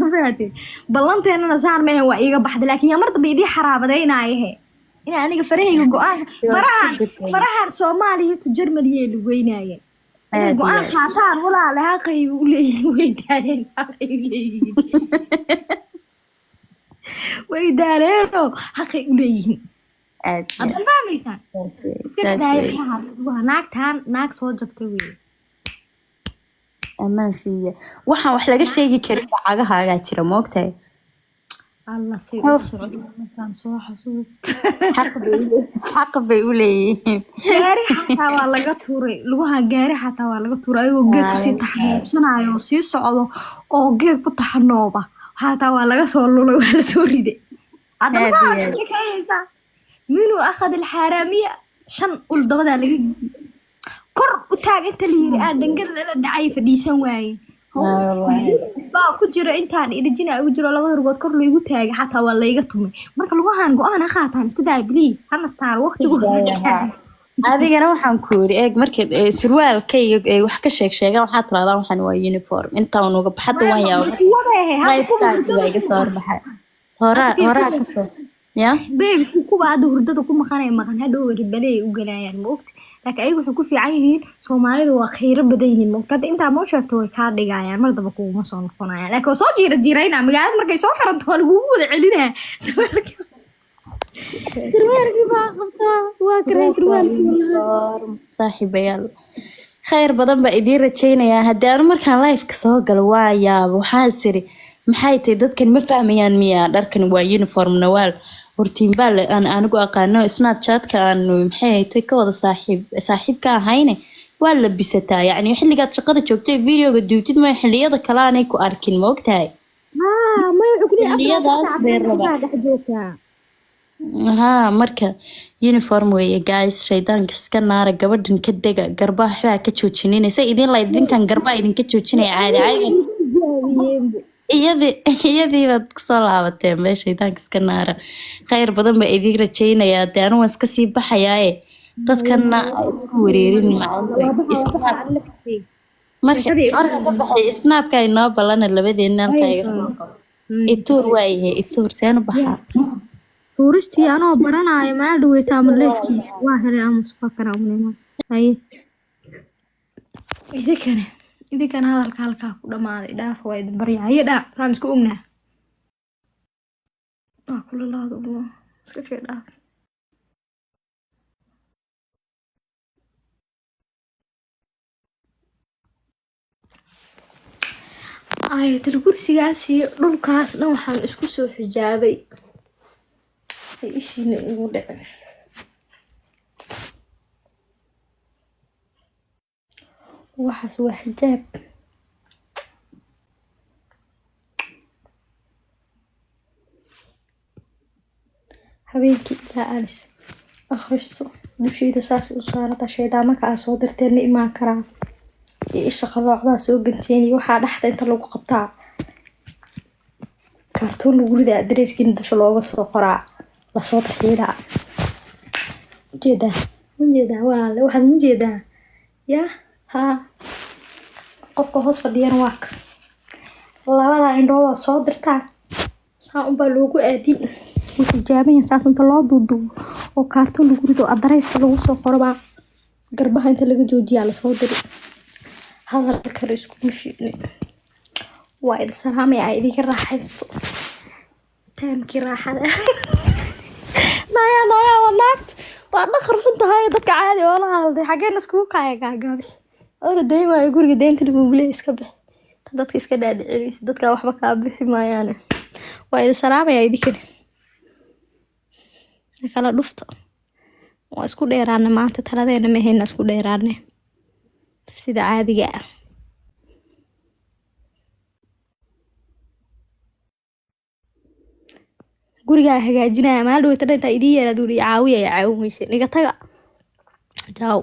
فهمتي بلانتينا نسار ما هو إيجا بحد لكن يا مرت بيدي حرابة دينا هي إنا أنا فرحي جوان فرحان سومالي تجرملي لويناي إنا جوان خاطر ولا لها قي ويدارين ويدارينو حقي وليين أدن فاهميسان iska daayay waa naagtaan naag soo jabtay weey amansiya waxaan wax laga sheegi karin lacagahaaga jira moogtay alla si u socodaan soo xasuus xaq bay u leeyihiin gaari xataa waa laga tuuray lugaha gaari xataa waa laga tuuray ayagoo geed ku sii taxanuubsanayo sii socdo oo geed ku taxanooba xataa waa laga soo lulay waa la soo riday adaba minuu akhad alxaaraamiya shan ul dabada laga kor u taag inta la yiri dhangal la dhacay fadhiisan waaye baa ku jira intaan idajina ugu jiro laba rugood kor loogu taagay xataa waa layga tumay marka lugahan go'aan qaataan iska daa please hana star waqtigu adigana waxaan ku yiri eeg markii surwaalkayga ay wax ka sheegan waxa tiraahdaa waxaan waa uniform inta uu uga baxdo waan yaabo lifestyle iga soo baxay hora ka soo ya baby kuwa hada hurdada ku maqanay maqan hadhow ribalay u galayaan moogta laakiin ay wuxuu ku fiican yihiin Soomaalidu waa khayr badan yihiin moogta inta ma sheegto way ka dhigayaan mar daba kuuma soo noqonayaan laakiin soo jiirayna magaalada markay soo xiranto lagu wada celinaa surwaalkii baa qabtaa waa karay surwaalkii saaxiibayaal khayr badan ba idin rajaynaya haddii markaan live ka soo galo waa yaab waxaa siri maxay tahay dadkan ma fahmayaan miya dharkan waa uniform nawaal hortiin baa aan anigu aqaano snapchat-ka aan maxay tahay ka wada saaxiibka ahayne waa la bisataa yani xilligaad shaqada joogtay videoga duubtid ma xilliyada kale aanay ku arkin ma ogtahay ma xukuni xilliyadaas bay rabaa marka uniform weeye guys shaydaanka iska naara gabadhan ka dega garbaha waxbaa ka joojinaysa idin la idinkan garbaha idinka joojinaya caadi iyadii baad kusoo laabateen meesha shaydaanka iska naara khayr badan baa idin rajaynayaa dee anigu waan iska sii baxayaaye dadkana isku wareerin marka ka baxay snaapka inoo balana labadeena halkaa iga soo qabo ituur waayahay ituur seen u baxaa tuuristii anoo baranayo maal dhaweytaa ma leefkiisa waa helay aamus fakara umnimo haye idinkana hadalka halkaa ku dhamaaday dhaaf waa idin baryahaye dhaaf saan isku ognaa waa kula laada umo iska jee dhaaf ayatal kursigaas iyo dhulkaas dhan waxaan isku soo xijaabay si ishiina ugu dhacay waxaas waa xijaab habeenkii ilaa alis akhristo dushayda saas u saarata shaydaamaka aa soo dirteen ma imaan karaa iyo isha qaloocdaa soo ganteen iyo waxaa dhaxda inta lagu qabtaa kaartoon lagu ridaa dareeskiina dusha looga soo qoraa lasoo taxiilaa ujeedaa walaale waxaad mujeedaa yaa haa qofka hoos fadhiyana waa ka labada indhooda soo dirtaan saa unbaa loogu aadin xijaabayan saas inta loo duuduubo oo kaartoon lagu rido adareyska lagu soo qorobaa garbaha inta laga joojiyaa lasoo diri hadal kale iskuma fiicni waa idin salaamay aa idinka raaxaysto taamkii raaxada naya wanaagta waa dhaqar xun tahay dadka caadi oo la hadlay xaggeen iskugu kaya gaagaabi oona daymaayo guriga deynta laguule iska bixi dadka iska dhaadhicinaysa dadka waxba kaa bixi maayaane waa idin salaamaya idinkana kala dhufta waa isku dheeraane maanta taladeena mahayna isku dheeraane sida caadiga ah gurigaa hagaajinaya maal dhaweyta dhantaa idin yeelaa duuli caawiya caawinaysa niga taga jaaw